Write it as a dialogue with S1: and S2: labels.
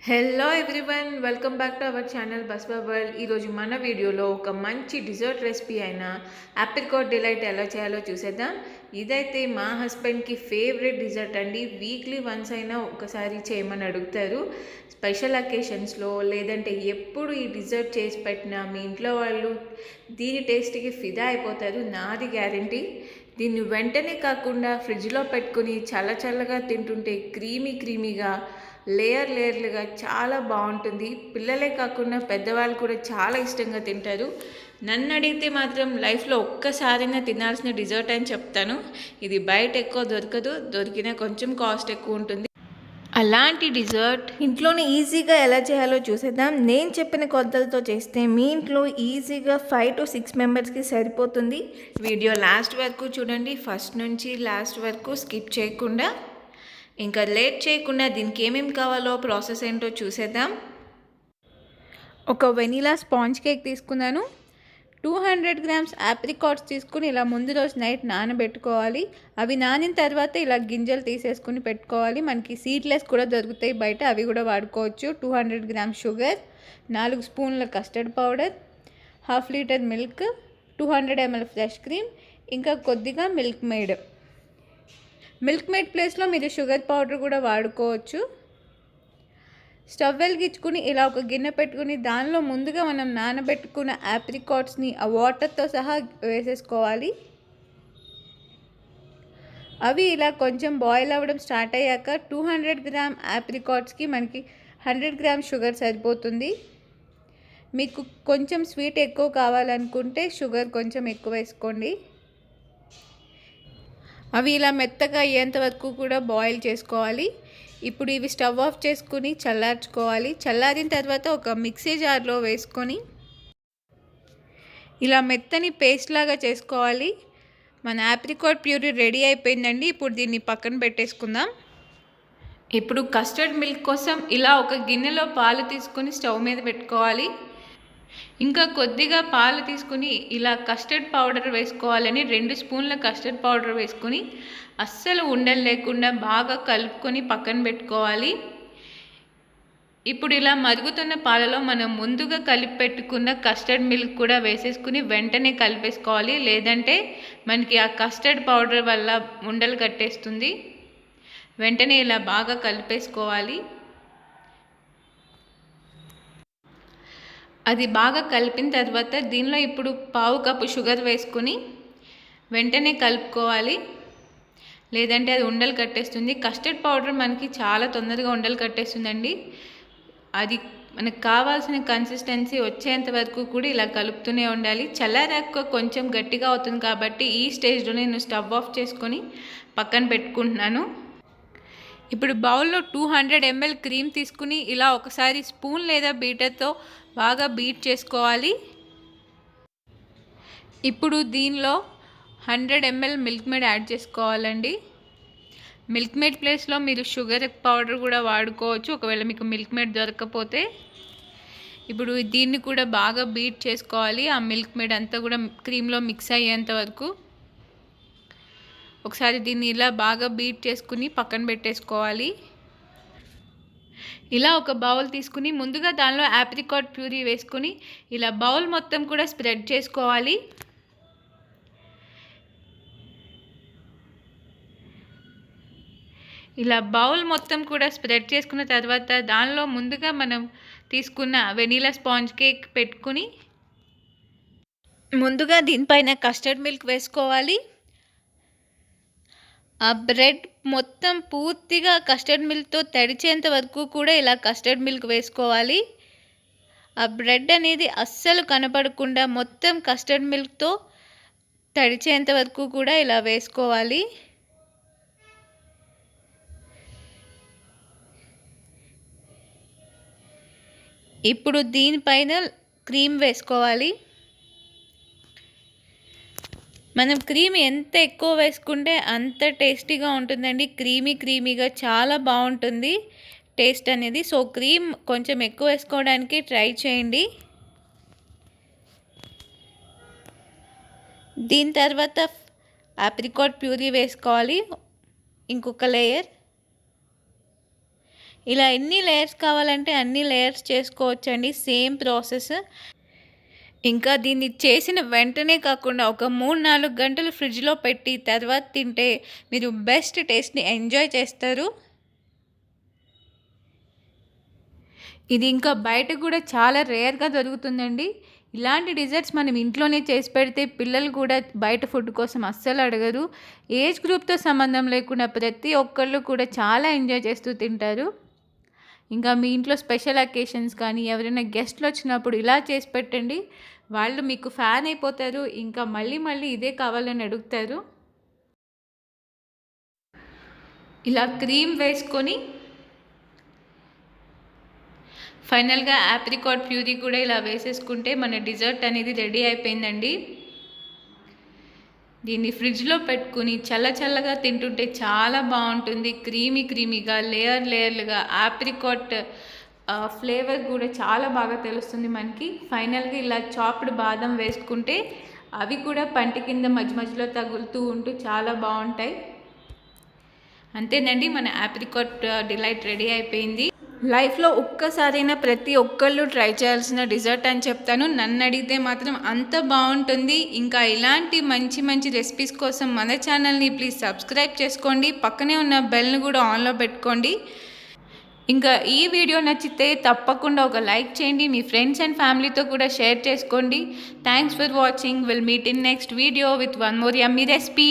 S1: Hello everyone, welcome back to our channel Baswa world. ఈరోజు మన వీడియోలో ఒక మంచి డిజర్ట్ రెసిపీ అయిన ఆప్రికాట్ డిలైట్ ఎలా చేయాలో చూసేద్దాం. ఇదైతే మా హస్బెండ్కి ఫేవరెట్ డిజర్ట్ అండి. వీక్లీ వన్స్ అయినా ఒకసారి చేయమని అడుగుతారు. స్పెషల్ అకేషన్స్లో లేదంటే ఎప్పుడు ఈ డిజర్ట్ చేసి పెట్టినా మీ ఇంట్లో వాళ్ళు దీని టేస్ట్కి ఫిదా అయిపోతారు, నాది గ్యారంటీ. దీన్ని వెంటనే కాకుండా ఫ్రిడ్జ్లో పెట్టుకుని చల్లగా తింటుంటే క్రీమీగా లేయర్లుగా చాలా బాగుంటుంది. పిల్లలే కాకుండా పెద్దవాళ్ళు కూడా చాలా ఇష్టంగా తింటారు. నన్ను అడిగితే మాత్రం లైఫ్లో ఒక్కసారైనా తినాల్సిన డిజర్ట్ అని చెప్తాను. ఇది బయట ఎక్కువ దొరకదు, దొరికినా కొంచెం కాస్ట్ ఎక్కువ ఉంటుంది. అలాంటి డిజర్ట్ ఇంట్లోనే ఈజీగా ఎలా చేయాలో చూసేద్దాం. నేను చెప్పిన కొలతలతో చేస్తే మీ ఇంట్లో ఈజీగా 5 to 6 మెంబర్స్కి సరిపోతుంది. వీడియో లాస్ట్ వరకు చూడండి, ఫస్ట్ నుంచి లాస్ట్ వరకు స్కిప్ చేయకుండా. ఇంకా లేట్ చేయకుండా దీనికి ఏమేమి కావాలో ప్రాసెస్ ఏంటో చూసేద్దాం. ఒక వెనీలా స్పాంజ్ కేక్ తీసుకున్నాను. 200 గ్రామ్స్ ఆప్రికాట్స్ తీసుకుని ఇలా ముందు రోజు నైట్ నానబెట్టుకోవాలి. అవి నానిన తర్వాత ఇలా గింజలు తీసేసుకుని పెట్టుకోవాలి. మనకి సీడ్లెస్ కూడా దొరుకుతాయి బయట, అవి కూడా వాడుకోవచ్చు. 200 గ్రామ్స్ షుగర్, 4 స్పూన్ల custard powder, 1/2 litre milk, 200 ml fresh cream, ఇంకా కొద్దిగా మిల్క్ మేడ్ ప్లేస్లో మీరు షుగర్ పౌడర్ కూడా వాడుకోవచ్చు. స్టవ్ వెలిగించుకుని ఇలా ఒక గిన్నె పెట్టుకుని దానిలో ముందుగా మనం నానబెట్టుకున్న ఆప్రికాట్స్ని ఆ వాటర్తో సహా వేసేసుకోవాలి. అవి ఇలా కొంచెం బాయిల్ అవ్వడం స్టార్ట్ అయ్యాక 200 గ్రామ్ ఆప్రికాట్స్కి మనకి 100 గ్రామ్ షుగర్ సరిపోతుంది. మీకు కొంచెం స్వీట్ ఎక్కువ కావాలనుకుంటే షుగర్ కొంచెం ఎక్కువ వేసుకోండి. అవి ఇలా మెత్తగా అయ్యేంత వరకు కూడా బాయిల్ చేసుకోవాలి. ఇప్పుడు ఇవి స్టవ్ ఆఫ్ చేసుకుని చల్లార్చుకోవాలి. చల్లారిన తర్వాత ఒక మిక్సీ జార్లో వేసుకొని ఇలా మెత్తని పేస్ట్ లాగా చేసుకోవాలి. మన ఆప్రికాట్ ప్యూరీ రెడీ అయిపోయిందండి. ఇప్పుడు దీన్ని పక్కన పెట్టేసుకుందాం. ఇప్పుడు కస్టర్డ్ మిల్క్ కోసం ఇలా ఒక గిన్నెలో పాలు తీసుకొని స్టవ్ మీద పెట్టుకోవాలి. ఇంకా కొద్దిగా పాలు తీసుకుని ఇలా కస్టర్డ్ పౌడర్ వేసుకోవాలని 2 స్పూన్ల కస్టర్డ్ పౌడర్ వేసుకొని అస్సలు ఉండలు లేకుండా బాగా కలుపుకొని పక్కన పెట్టుకోవాలి. ఇప్పుడు ఇలా మరుగుతున్న పాలలో మనం ముందుగా కలిపి పెట్టుకున్న కస్టర్డ్ మిల్క్ కూడా వేసేసుకుని వెంటనే కలిపేసుకోవాలి. లేదంటే మనకి ఆ కస్టర్డ్ పౌడర్ వల్ల ఉండలు కట్టేస్తుంది. వెంటనే ఇలా బాగా కలిపేసుకోవాలి. అది బాగా కలిపిన తర్వాత దీనిలో ఇప్పుడు 1/2 కప్పు షుగర్ వేసుకొని వెంటనే కలుపుకోవాలి. లేదంటే అది ఉండలు కట్టేస్తుంది. కస్టర్డ్ పౌడర్ మనకి చాలా తొందరగా ఉండలు కట్టేస్తుందండి. అది మనకు కావాల్సిన కన్సిస్టెన్సీ వచ్చేంత వరకు కూడా ఇలా కలుపుతూనే ఉండాలి. చల్లారాక కొంచెం గట్టిగా అవుతుంది కాబట్టి ఈ స్టేజ్లో నేను స్టవ్ ఆఫ్ చేసుకొని పక్కన పెట్టుకుంటున్నాను. ఇప్పుడు బౌల్లో 200 ml క్రీమ్ తీసుకుని ఇలా ఒకసారి స్పూన్ లేదా బీటర్తో బాగా బీట్ చేసుకోవాలి. ఇప్పుడు దీనిలో 100 ml మిల్క్ మేడ్ యాడ్ చేసుకోవాలండి. మిల్క్ మేడ్ ప్లేస్లో మీరు షుగర్ పౌడర్ కూడా వాడుకోవచ్చు ఒకవేళ మీకు మిల్క్ మేడ్ దొరకకపోతే. ఇప్పుడు దీన్ని కూడా బాగా బీట్ చేసుకోవాలి. ఆ మిల్క్ మేడ్ అంతా కూడా క్రీమ్లో మిక్స్ అయ్యేంత వరకు ఒకసారి దీన్ని ఇలా బాగా బీట్ చేసుకుని పక్కన పెట్టేసుకోవాలి. ఇలా ఒక బౌల్ తీసుకుని ముందుగా దానిలో ఆప్రికాట్ ప్యూరీ వేసుకుని ఇలా బౌల్ మొత్తం కూడా స్ప్రెడ్ చేసుకోవాలి. ఇలా బౌల్ మొత్తం కూడా స్ప్రెడ్ చేసుకున్న తర్వాత దానిలో ముందుగా మనం తీసుకున్న వెనీలా స్పాంజ్ కేక్ పెట్టుకుని ముందుగా దీనిపైన కస్టర్డ్ మిల్క్ వేసుకోవాలి. ఆ బ్రెడ్ మొత్తం పూర్తిగా కస్టర్డ్ మిల్క్తో తడిచేంత వరకు కూడా ఇలా కస్టర్డ్ మిల్క్ వేసుకోవాలి. ఆ బ్రెడ్ అనేది అస్సలు కనపడకుండా మొత్తం కస్టర్డ్ మిల్క్తో తడిచేంత వరకు కూడా ఇలా వేసుకోవాలి. ఇప్పుడు దీనిపైన క్రీమ్ వేసుకోవాలి. మనం క్రీమ్ ఎంత ఎక్కువ వేసుకుంటే అంత టేస్టీగా ఉంటుందండి. క్రీమీగా చాలా బాగుంటుంది టేస్ట్ అనేది. సో క్రీమ్ కొంచెం ఎక్కువ వేసుకోవడానికి ట్రై చేయండి. దీని తర్వాత ఆప్రికాట్ ప్యూరీ వేసుకోవాలి ఇంకొక లేయర్. ఇలా ఎన్ని లేయర్స్ కావాలంటే అన్ని లేయర్స్ చేసుకోవచ్చండి, సేమ్ ప్రాసెస్. ఇంకా దీన్ని చేసిన వెంటనే కాకుండా ఒక 3-4 గంటలు ఫ్రిడ్జ్లో పెట్టి తర్వాత తింటే మీరు బెస్ట్ టేస్ట్ని ఎంజాయ్ చేస్తారు. ఇది ఇంకా బయట కూడా చాలా రేర్గా దొరుకుతుందండి. ఇలాంటి డిజర్ట్స్ మనం ఇంట్లోనే చేసి పెడితే పిల్లలు కూడా బయట ఫుడ్ కోసం అస్సలు అడగరు. ఏజ్ గ్రూప్తో సంబంధం లేకుండా ప్రతి ఒక్కళ్ళు కూడా చాలా ఎంజాయ్ చేస్తూ తింటారు. ఇంకా మీ ఇంట్లో స్పెషల్ అకేషన్స్ కానీ ఎవరైనా గెస్ట్లు వచ్చినప్పుడు ఇలా చేసి పెట్టండి, వాళ్ళు మీకు ఫ్యాన్ అయిపోతారు. ఇంకా మళ్ళీ మళ్ళీ ఇదే కావాలని అడుగుతారు. ఇలా క్రీమ్ వేసుకొని ఫైనల్గా ఆప్రికాట్ ప్యూరీ కూడా ఇలా వేసేసుకుంటే మన డిజర్ట్ అనేది రెడీ అయిపోయిందండి. దీన్ని ఫ్రిడ్జ్లో పెట్టుకుని చల్లగా తింటుంటే చాలా బాగుంటుంది. క్రీమీగా లేయర్లుగా ఆప్రికాట్ ఫ్లేవర్ కూడా చాలా బాగా తెలుస్తుంది మనకి. ఫైనల్గా ఇలా చాప్డ్ బాదం వేసుకుంటే అవి కూడా పంటి కింద మధ్యలో తగులుతూ ఉంటూ చాలా బాగుంటాయి. అంతేనండి, మన ఆప్రికాట్ డిలైట్ రెడీ అయిపోయింది. లైఫ్లో ఒక్కసారైనా ప్రతి ఒక్కళ్ళు ట్రై చేయాల్సిన డిజర్ట్ అని చెప్తాను. నన్ను అడిగితే మాత్రం అంత బాగుంటుంది. ఇంకా ఇలాంటి మంచి రెసిపీస్ కోసం మన ఛానల్ని ప్లీజ్ సబ్స్క్రైబ్ చేసుకోండి, పక్కనే ఉన్న బెల్ని కూడా ఆన్లో పెట్టుకోండి. ఇంకా ఈ వీడియో నచ్చితే తప్పకుండా ఒక లైక్ చేయండి, మీ ఫ్రెండ్స్ అండ్ ఫ్యామిలీతో కూడా షేర్ చేసుకోండి. Thanks for watching. Will meet in next video with one more yummy recipe.